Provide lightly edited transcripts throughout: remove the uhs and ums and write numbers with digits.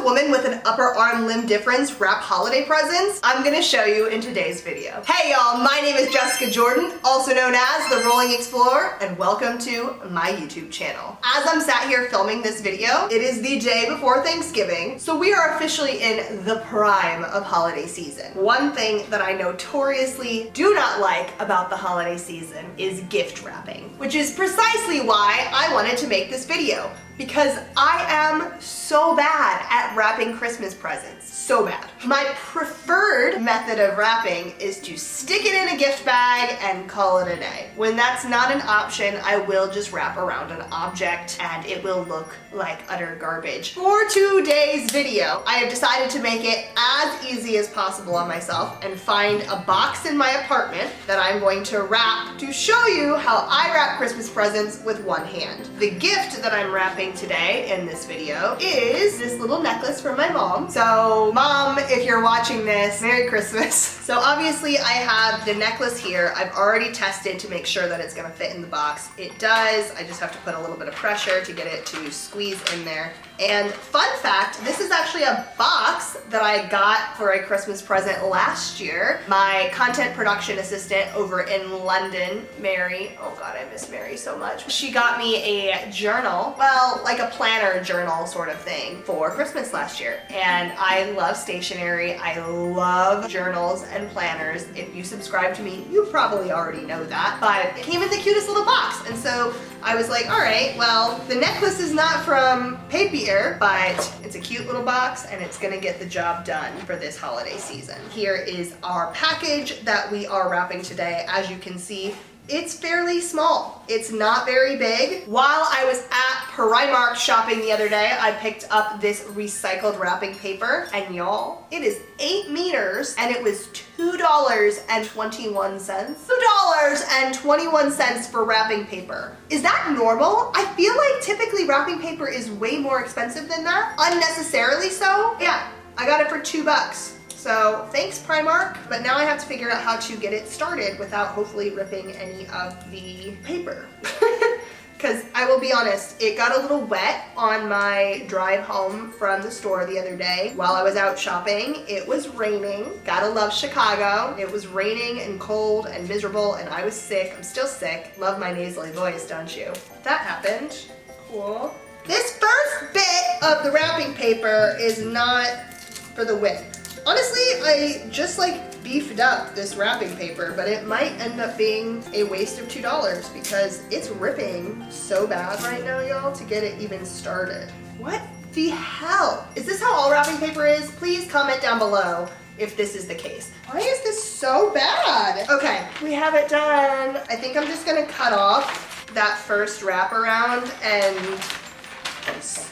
woman with an upper arm limb difference wrap holiday presents? I'm gonna show you in today's video. Hey y'all, my name is Jessica Jordan, also known as The Rolling Explorer, and welcome to my YouTube channel. As I'm sat here filming this video, it is the day before Thanksgiving, so we are officially in the prime of holiday season. One thing that I notoriously do not like about the holiday season is gift wrapping, which is precisely why I wanted to make this video. Because I am so bad at wrapping Christmas presents. So bad. My preferred method of wrapping is to stick it in a gift bag and call it a day. When that's not an option, I will just wrap around an object and it will look like utter garbage. For today's video, I have decided to make it as easy as possible on myself and find a box in my apartment that I'm going to wrap to show you how I wrap Christmas presents with one hand. The gift that I'm wrapping today in this video is this little necklace from my mom. So Mom, if you're watching this, Merry Christmas. So obviously I have the necklace here. I've already tested to make sure that it's gonna fit in the box. It does. I just have to put a little bit of pressure to get it to squeeze in there. And fun fact, this is actually a box that I got for a Christmas present last year. My content production assistant over in London, Mary, oh God, I miss Mary so much. She got me a journal, well, like a planner journal sort of thing for Christmas last year. And I love stationery. I love journals and planners. If you subscribe to me, you probably already know that, but it came in the cutest little box. And so I was like, all right, well, the necklace is not from Papier, but it's a cute little box and it's gonna get the job done for this holiday season. Here is our package that we are wrapping today. As you can see, it's fairly small. It's not very big. While I was at Primark shopping the other day, I picked up this recycled wrapping paper, and y'all, it is 8 meters and it was $2.21. $2.21 for wrapping paper. Is that normal? I feel like typically wrapping paper is way more expensive than that. Unnecessarily so. Yeah, I got it for $2. So thanks Primark, but now I have to figure out how to get it started without hopefully ripping any of the paper. Because I will be honest, it got a little wet on my drive home from the store the other day. While I was out shopping, it was raining. Gotta love Chicago. It was raining and cold and miserable and I was sick. I'm still sick. Love my nasally voice, don't you? That happened. Cool. This first bit of the wrapping paper is not for the whip. Honestly, I just like beefed up this wrapping paper, but it might end up being a waste of $2 because it's ripping so bad right now, y'all, to get it even started. What the hell? Is this how all wrapping paper is? Please comment down below if this is the case. Why is this so bad? Okay, we have it done. I think I'm just gonna cut off that first wraparound and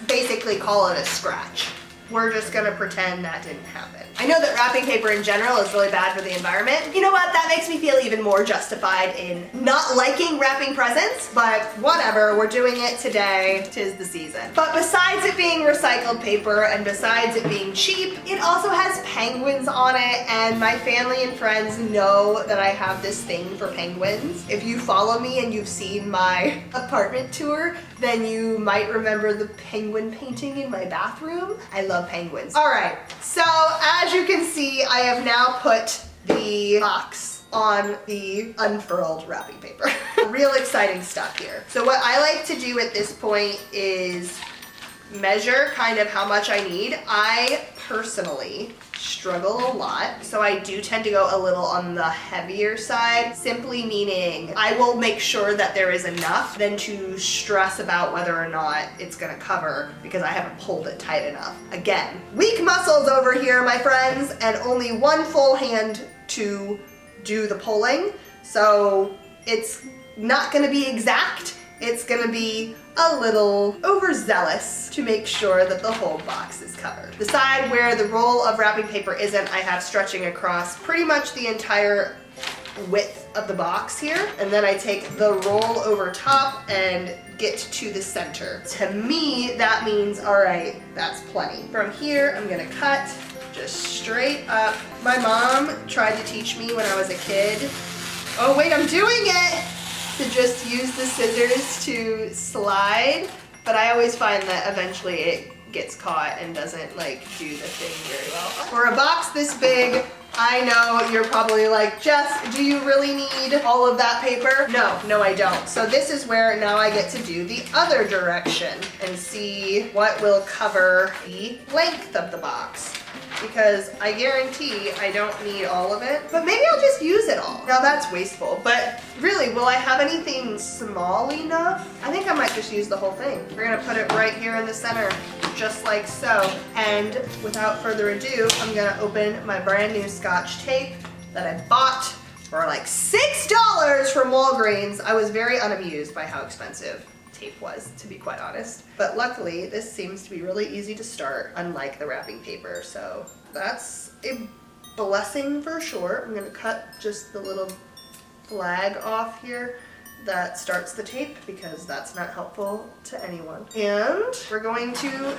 basically call it a scratch. We're just gonna pretend that didn't happen. I know that wrapping paper in general is really bad for the environment. You know what? That makes me feel even more justified in not liking wrapping presents, but whatever, we're doing it today. 'Tis the season. But besides it being recycled paper and besides it being cheap, it also has penguins on it, and my family and friends know that I have this thing for penguins. If you follow me and you've seen my apartment tour, then you might remember the penguin painting in my bathroom. I love penguins. All right, so as you can see, I have now put the box on the unfurled wrapping paper. Real exciting stuff here. So what I like to do at this point is measure kind of how much I need. I personally struggle a lot, so I do tend to go a little on the heavier side, simply meaning I will make sure that there is enough than to stress about whether or not it's gonna cover because I haven't pulled it tight enough. Again, weak muscles over here, my friends, and only one full hand to do the pulling, so it's not gonna be exact. It's gonna be a little overzealous to make sure that the whole box is covered. The side where the roll of wrapping paper isn't, I have stretching across pretty much the entire width of the box here. And then I take the roll over top and get to the center. To me, that means, all right, that's plenty. From here, I'm gonna cut just straight up. My mom tried to teach me when I was a kid. Oh wait, I'm doing it! To just use the scissors to slide, but I always find that eventually it gets caught and doesn't like do the thing very well. For a box this big, I know you're probably like, Jess, do you really need all of that paper? No, I don't. So this is where now I get to do the other direction and see what will cover the length of the box. Because I guarantee I don't need all of it, but maybe I'll just use it all. Now that's wasteful, but really, will I have anything small enough? I think I might just use the whole thing. We're gonna put it right here in the center, just like so. And without further ado, I'm gonna open my brand new Scotch tape that I bought for like $6 from Walgreens. I was very unamused by how expensive tape was, to be quite honest. But luckily, this seems to be really easy to start, unlike the wrapping paper. So that's a blessing for sure. I'm gonna cut just the little flag off here that starts the tape because that's not helpful to anyone. And we're going to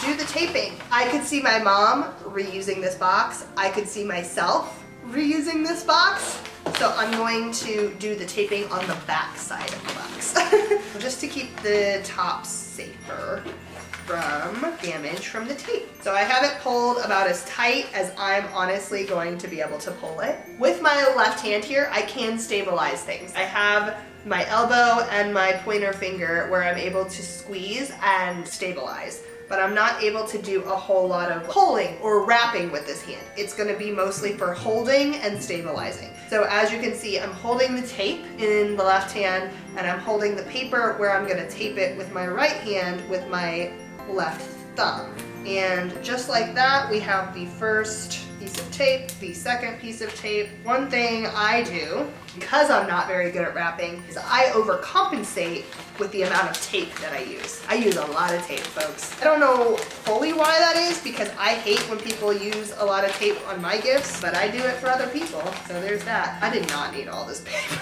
do the taping. I could see my mom reusing this box. I could see myself reusing this box. So I'm going to do the taping on the back side of the box. Just to keep the top safer from damage from the tape. So I have it pulled about as tight as I'm honestly going to be able to pull it. With my left hand here, I can stabilize things. I have my elbow and my pointer finger where I'm able to squeeze and stabilize. But I'm not able to do a whole lot of pulling or wrapping with this hand. It's gonna be mostly for holding and stabilizing. So as you can see, I'm holding the tape in the left hand and I'm holding the paper where I'm gonna tape it with my right hand with my left thumb. And just like that, we have the first piece of tape, the second piece of tape. One thing I do, because I'm not very good at wrapping, is I overcompensate with the amount of tape that I use. I use a lot of tape, folks. I don't know fully why that is, because I hate when people use a lot of tape on my gifts, but I do it for other people, so there's that. I did not need all this paper,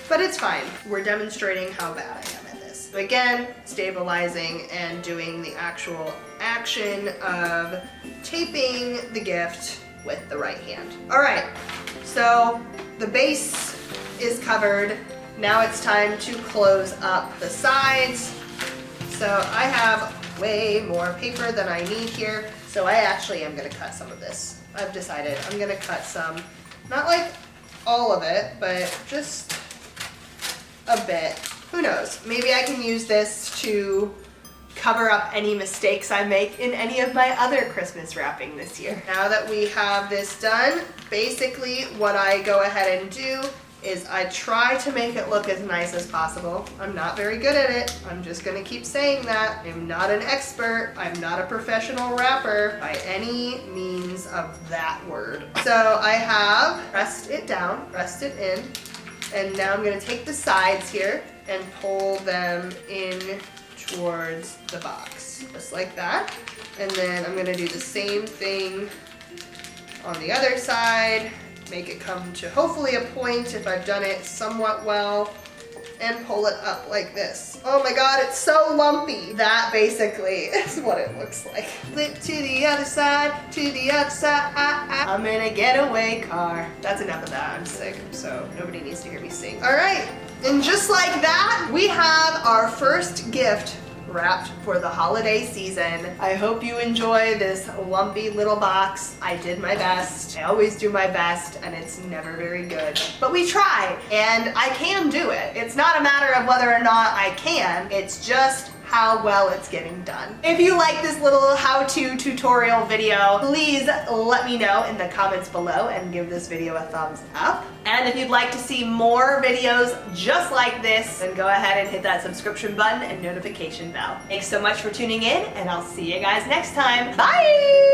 but it's fine. We're demonstrating how bad I am at this. So again, stabilizing and doing the actual action of taping the gift with the right hand. All right, so the base is covered. Now it's time to close up the sides. So I have way more paper than I need here. So I actually am gonna cut some of this. I've decided I'm gonna cut some, not like all of it, but just a bit. Who knows? Maybe I can use this to cover up any mistakes I make in any of my other Christmas wrapping this year. Now that we have this done, basically what I go ahead and do is I try to make it look as nice as possible. I'm not very good at it. I'm just gonna keep saying that. I'm not an expert. I'm not a professional wrapper by any means of that word. So I have pressed it down, pressed it in, and now I'm gonna take the sides here and pull them in towards the box, just like that. And then I'm gonna do the same thing on the other side, make it come to hopefully a point if I've done it somewhat well, and pull it up like this. Oh my God, it's so lumpy. That basically is what it looks like. Flip to the other side, to the other side. I'm in a getaway car. That's enough of that, I'm sick, so nobody needs to hear me sing. All right, and just like that, we have our first gift wrapped for the holiday season. I hope you enjoy this lumpy little box. I did my best. I always do my best, and it's never very good. But we try, and I can do it. It's not a matter of whether or not I can, it's just how well it's getting done. If you like this little how-to tutorial video, please let me know in the comments below and give this video a thumbs up. And if you'd like to see more videos just like this, then go ahead and hit that subscription button and notification bell. Thanks so much for tuning in, and I'll see you guys next time. Bye!